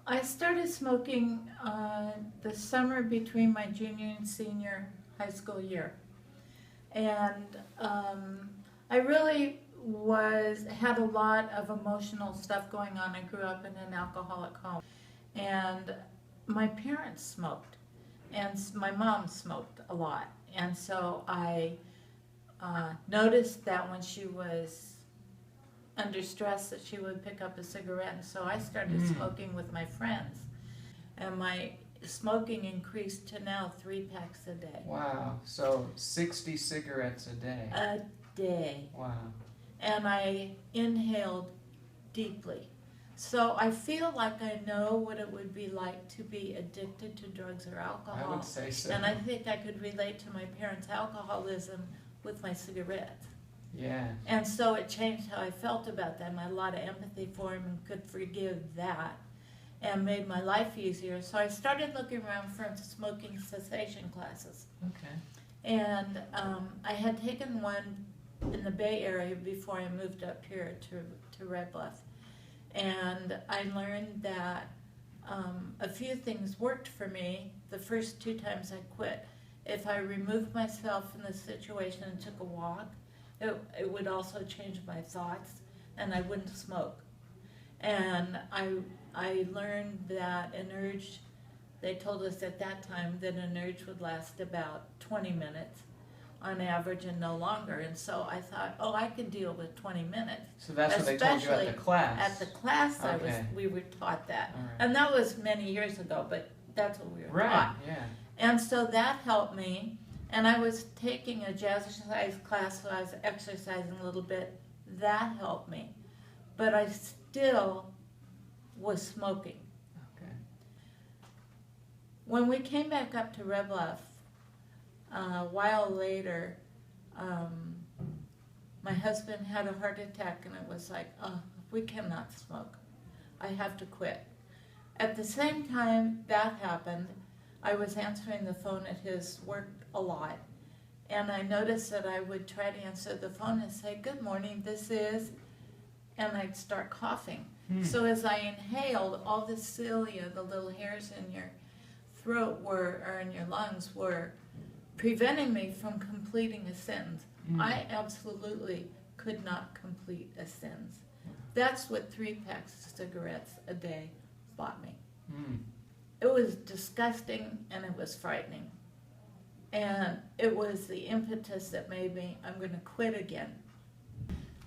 I started smoking the summer between my junior and senior high school year. And I really had a lot of emotional stuff going on. I grew up in an alcoholic home. And my parents smoked. And my mom smoked a lot. And so I noticed that when she was under stress that she would pick up a cigarette, and so I started smoking with my friends, and my smoking increased to now 3 packs a day. Wow, so 60 cigarettes a day. A day. Wow. And I inhaled deeply. So I feel like I know what it would be like to be addicted to drugs or alcohol. I would say so. And I think I could relate to my parents' alcoholism with my cigarettes. Yeah. And so it changed how I felt about them. I had a lot of empathy for them and could forgive that, and made my life easier. So I started looking around for smoking cessation classes. Okay. And I had taken one in the Bay Area before I moved up here to Red Bluff. And I learned that a few things worked for me the first 2 times I quit. If I removed myself from the situation and took a walk, it would also change my thoughts, and I wouldn't smoke. And I learned that an urge, they told us at that time that an urge would last about 20 minutes on average and no longer. And so I thought, oh, I can deal with 20 minutes. So that's what they told you at the class? At the class, Okay. we were taught that. All right. And that was many years ago, but that's what we were Right, taught. yeah. And so that helped me. And I was taking a jazzercise class, so I was exercising a little bit. That helped me. But I still was smoking. Okay. When we came back up to Red Bluff, a while later, my husband had a heart attack, and it was like, oh, we cannot smoke. I have to quit. At the same time that happened, I was answering the phone at his work a lot, and I noticed that I would try to answer the phone and say, good morning, this is, and I'd start coughing. So as I inhaled, all the cilia, the little hairs in your throat or in your lungs were preventing me from completing a sentence. I absolutely could not complete a sentence. That's what 3 packs of cigarettes a day bought me. It was disgusting, and it was frightening. And it was the impetus that made me, I'm going to quit again.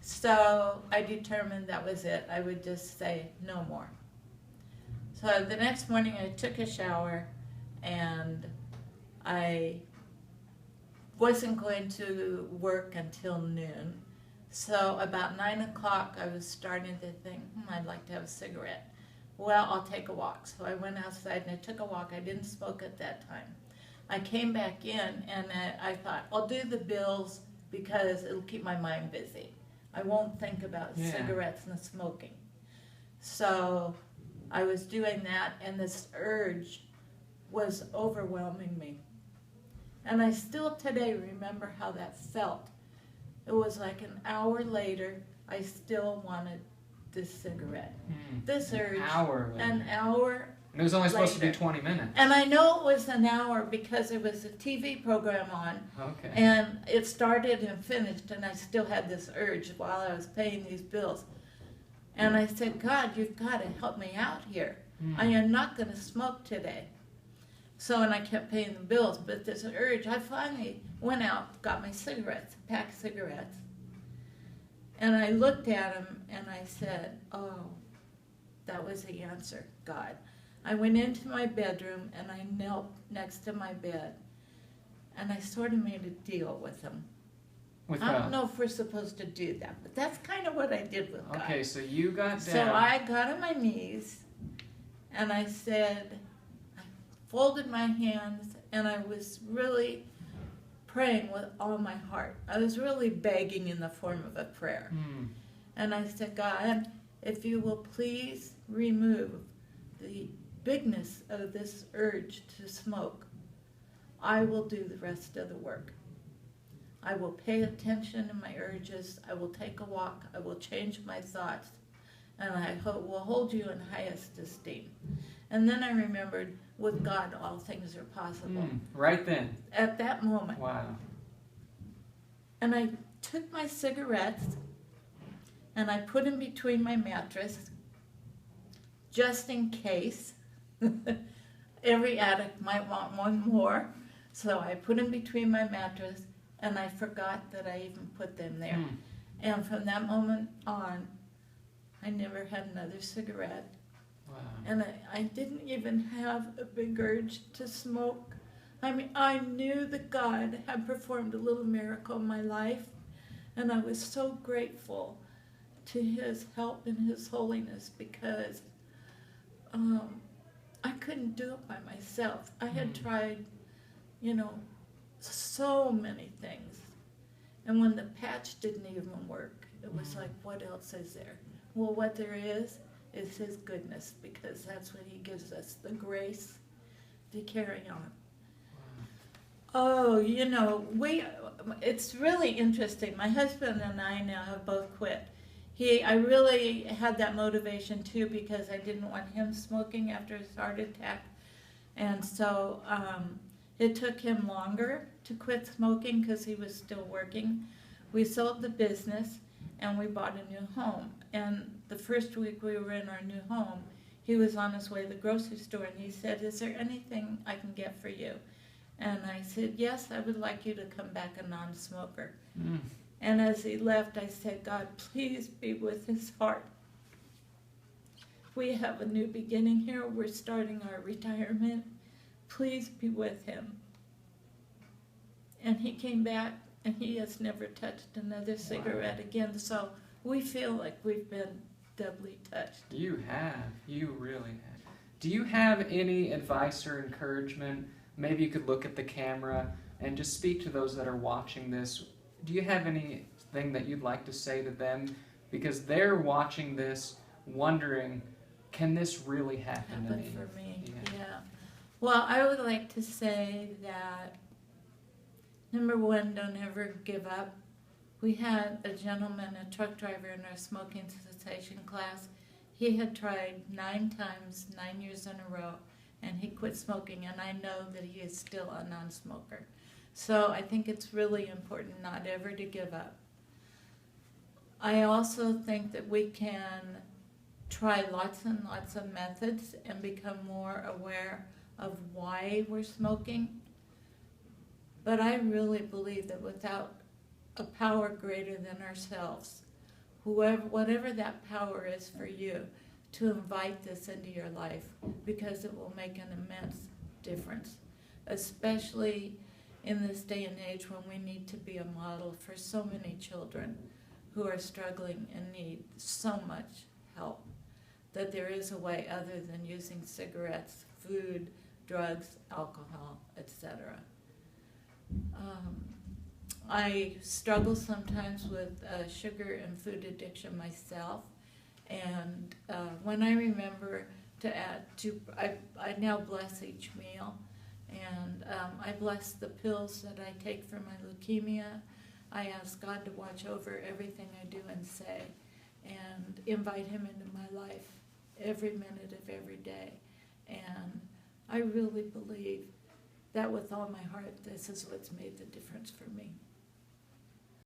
So I determined that was it. I would just say no more. So the next morning I took a shower, and I wasn't going to work until noon. So about 9 o'clock I was starting to think, I'd like to have a cigarette. Well, I'll take a walk. So I went outside and I took a walk. I didn't smoke at that time. I came back in, and I thought, I'll do the bills because it'll keep my mind busy. I won't think about cigarettes and smoking. So I was doing that, and this urge was overwhelming me. And I still today remember how that felt. It was like an hour later, I still wanted this cigarette. This urge. An hour. And it was only supposed to be later. 20 minutes. And I know it was an hour because there was a TV program on. Okay. And it started and finished, and I still had this urge while I was paying these bills. And I said, God, you've got to help me out here. I am not going to smoke today. So, and I kept paying the bills, but this urge, I finally went out, got my cigarettes, a pack of cigarettes. And I looked at them, and I said, oh, that was the answer, God. I went into my bedroom, and I knelt next to my bed, and I sort of made a deal with him. I don't know if we're supposed to do that, but that's kind of what I did with God. Okay, so you got down. So I got on my knees, and I said, I folded my hands, and I was really praying with all my heart. I was really begging in the form of a prayer. And I said, God, if you will please remove the bigness of this urge to smoke, I will do the rest of the work. I will pay attention to my urges. I will take a walk. I will change my thoughts. And I will hold you in highest esteem. And then I remembered, with God, all things are possible. Right then. At that moment. Wow. And I took my cigarettes and I put them between my mattress, just in case. Every addict might want one more. So I put them between my mattress, and I forgot that I even put them there. And from that moment on, I never had another cigarette. Wow. And I didn't even have a big urge to smoke. I mean, I knew that God had performed a little miracle in my life, and I was so grateful to His help and His holiness, because I couldn't do it by myself. I had tried, so many things. And when the patch didn't even work, it was like, what else is there? Well, what there is His goodness, because that's what He gives us, the grace to carry on. Oh, it's really interesting. My husband and I now have both quit. I really had that motivation too, because I didn't want him smoking after his heart attack. And so it took him longer to quit smoking because he was still working. We sold the business and we bought a new home. And the first week we were in our new home, he was on his way to the grocery store and he said, "Is there anything I can get for you?" And I said, "Yes, I would like you to come back a non-smoker." And as he left, I said, "God, please be with his heart. We have a new beginning here. We're starting our retirement. Please be with him." And he came back, and he has never touched another cigarette again. So we feel like we've been doubly touched. You have. You really have. Do you have any advice or encouragement? Maybe you could look at the camera and just speak to those that are watching this. Do you have anything that you'd like to say to them? Because they're watching this wondering, can this really happen to me? For me, yeah. Well, I would like to say that, number one, don't ever give up. We had a gentleman, a truck driver in our smoking cessation class. He had tried 9 times, 9 years in a row, and he quit smoking, and I know that he is still a non-smoker. So I think it's really important not ever to give up. I also think that we can try lots and lots of methods and become more aware of why we're smoking. But I really believe that without a power greater than ourselves, whatever that power is for you, to invite this into your life, because it will make an immense difference, especially in this day and age when we need to be a model for so many children who are struggling and need so much help, that there is a way other than using cigarettes, food, drugs, alcohol, etc. I struggle sometimes with sugar and food addiction myself, and when I remember to add I now bless each meal, and I bless the pills that I take for my leukemia. I ask God to watch over everything I do and say, and invite Him into my life every minute of every day. And I really believe that with all my heart, this is what's made the difference for me.